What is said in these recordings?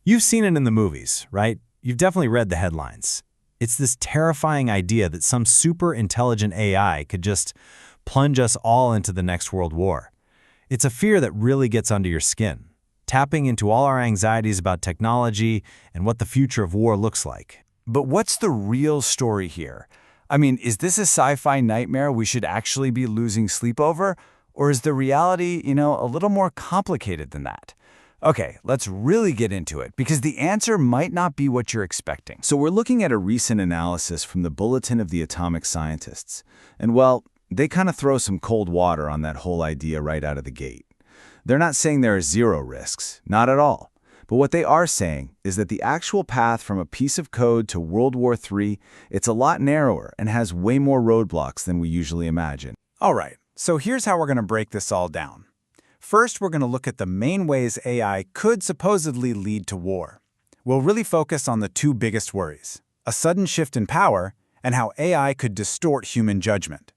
You've seen it in the movies, right? You've definitely read the headlines. It's this terrifying idea that some super intelligent AI could just plunge us all into the next world war. It's a fear that really gets under your skin, tapping into all our anxieties about technology and what the future of war looks like. But what's the real story here? I mean, is this a sci-fi nightmare we should actually be losing sleep over? Or is the reality, a little more complicated than that? Okay, let's really get into it, because the answer might not be what you're expecting. So we're looking at a recent analysis from the Bulletin of the Atomic Scientists. And well, they kind of throw some cold water on that whole idea right out of the gate. They're not saying there are zero risks, not at all. But what they are saying is that the actual path from a piece of code to World War III, it's a lot narrower and has way more roadblocks than we usually imagine. All right, so here's how we're going to break this all down. First, we're going to look at the main ways AI could supposedly lead to war. We'll really focus on the two biggest worries: a sudden shift in power and how AI could distort human judgment.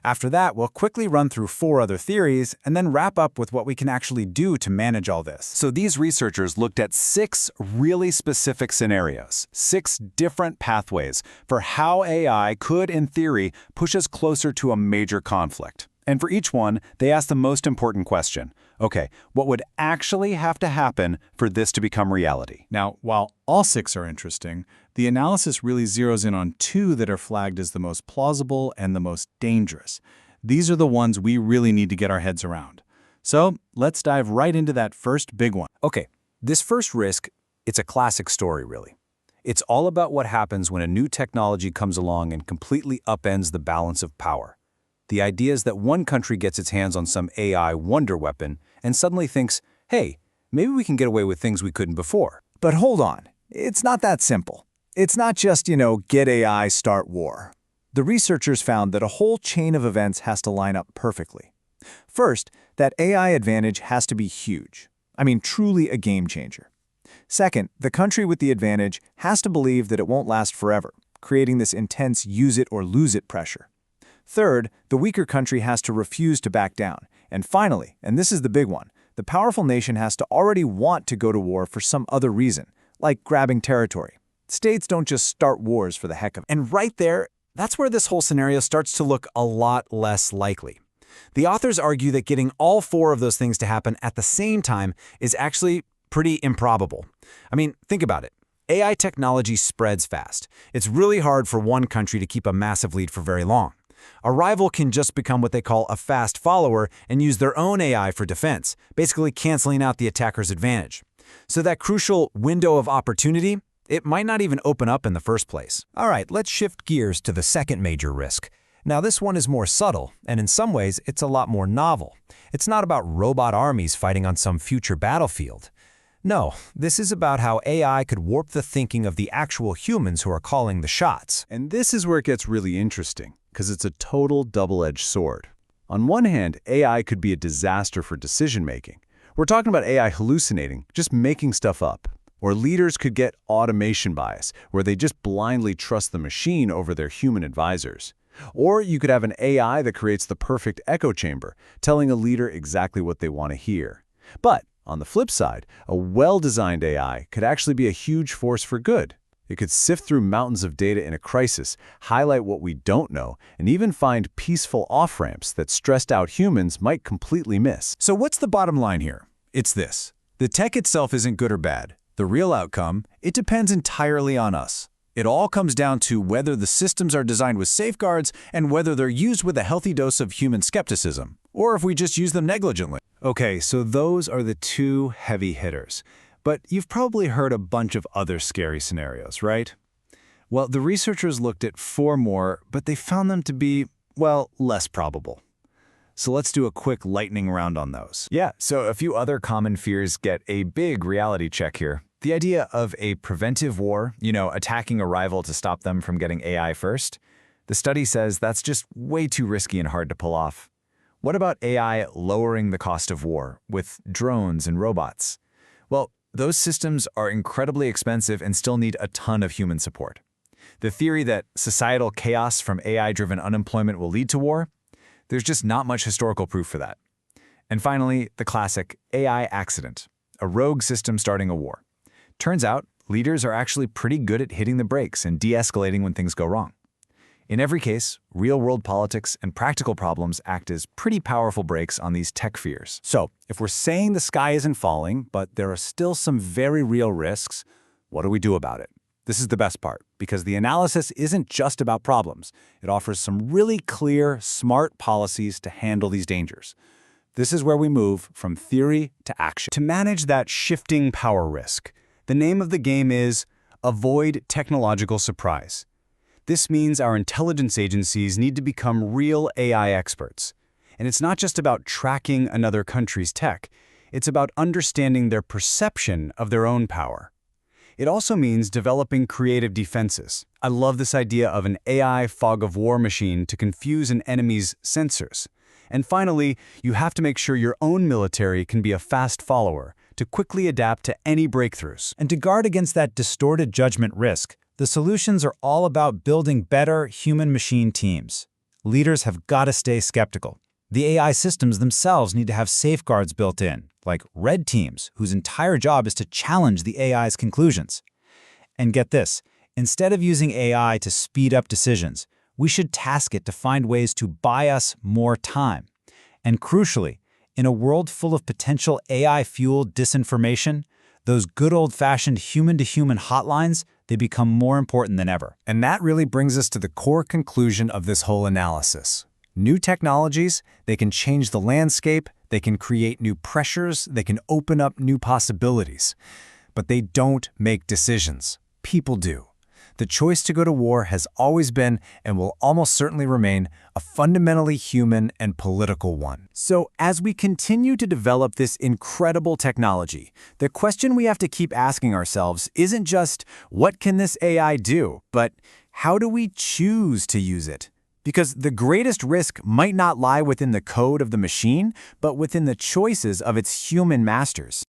After that, we'll quickly run through 4 other theories and then wrap up with what we can actually do to manage all this. So these researchers looked at 6 really specific scenarios, 6 different pathways for how AI could, in theory, push us closer to a major conflict. And for each one, they asked the most important question. Okay, what would actually have to happen for this to become reality? Now, while all 6 are interesting, the analysis really zeroes in on 2 that are flagged as the most plausible and the most dangerous. These are the ones we really need to get our heads around. So let's dive right into that first big one. Okay, this first risk, it's a classic story, really. It's all about what happens when a new technology comes along and completely upends the balance of power. The idea is that one country gets its hands on some AI wonder weapon and suddenly thinks, hey, maybe we can get away with things we couldn't before. But hold on, it's not that simple. It's not just, get AI, start war. The researchers found that a whole chain of events has to line up perfectly. First, that AI advantage has to be huge. I mean, truly a game changer. Second, the country with the advantage has to believe that it won't last forever, creating this intense use-it-or-lose-it pressure. Third, the weaker country has to refuse to back down. And finally, and this is the big one, the powerful nation has to already want to go to war for some other reason, like grabbing territory. States don't just start wars for the heck of it. And right there, that's where this whole scenario starts to look a lot less likely. The authors argue that getting all 4 of those things to happen at the same time is actually pretty improbable. I mean, think about it. AI technology spreads fast. It's really hard for one country to keep a massive lead for very long. A rival can just become what they call a fast follower and use their own AI for defense, basically canceling out the attacker's advantage. So that crucial window of opportunity, it might not even open up in the first place. All right, let's shift gears to the second major risk. Now, this one is more subtle, and in some ways, it's a lot more novel. It's not about robot armies fighting on some future battlefield. No, this is about how AI could warp the thinking of the actual humans who are calling the shots. And this is where it gets really interesting, because it's a total double-edged sword. On one hand, AI could be a disaster for decision-making. We're talking about AI hallucinating, just making stuff up. Or leaders could get automation bias, where they just blindly trust the machine over their human advisors. Or you could have an AI that creates the perfect echo chamber, telling a leader exactly what they want to hear. But on the flip side, a well-designed AI could actually be a huge force for good. It could sift through mountains of data in a crisis, highlight what we don't know, and even find peaceful off-ramps that stressed-out humans might completely miss. So what's the bottom line here? It's this. The tech itself isn't good or bad. The real outcome, it depends entirely on us. It all comes down to whether the systems are designed with safeguards and whether they're used with a healthy dose of human skepticism, or if we just use them negligently. Okay, so those are the 2 heavy hitters. But you've probably heard a bunch of other scary scenarios, right? Well, the researchers looked at 4 more, but they found them to be, well, less probable. So let's do a quick lightning round on those. Yeah, so a few other common fears get a big reality check here. The idea of a preventive war, attacking a rival to stop them from getting AI first. The study says that's just way too risky and hard to pull off. What about AI lowering the cost of war with drones and robots? Well, those systems are incredibly expensive and still need a ton of human support. The theory that societal chaos from AI-driven unemployment will lead to war, there's just not much historical proof for that. And finally, the classic AI accident, a rogue system starting a war. Turns out, leaders are actually pretty good at hitting the brakes and de-escalating when things go wrong. In every case, real-world politics and practical problems act as pretty powerful brakes on these tech fears. So, if we're saying the sky isn't falling, but there are still some very real risks, what do we do about it? This is the best part, because the analysis isn't just about problems. It offers some really clear, smart policies to handle these dangers. This is where we move from theory to action. To manage that shifting power risk, the name of the game is avoid technological surprise. This means our intelligence agencies need to become real AI experts. And it's not just about tracking another country's tech. It's about understanding their perception of their own power. It also means developing creative defenses. I love this idea of an AI fog-of-war machine to confuse an enemy's sensors. And finally, you have to make sure your own military can be a fast follower to quickly adapt to any breakthroughs. And to guard against that distorted judgment risk, the solutions are all about building better human-machine teams. Leaders have got to stay skeptical. The AI systems themselves need to have safeguards built in, like red teams, whose entire job is to challenge the AI's conclusions. And get this, instead of using AI to speed up decisions, we should task it to find ways to buy us more time. And crucially, in a world full of potential AI-fueled disinformation, those good old-fashioned human-to-human hotlines, they become more important than ever. And that really brings us to the core conclusion of this whole analysis. New technologies, they can change the landscape, they can create new pressures, they can open up new possibilities. But they don't make decisions. People do. The choice to go to war has always been, and will almost certainly remain, a fundamentally human and political one. So as we continue to develop this incredible technology, the question we have to keep asking ourselves isn't just, what can this AI do? But how do we choose to use it? Because the greatest risk might not lie within the code of the machine, but within the choices of its human masters.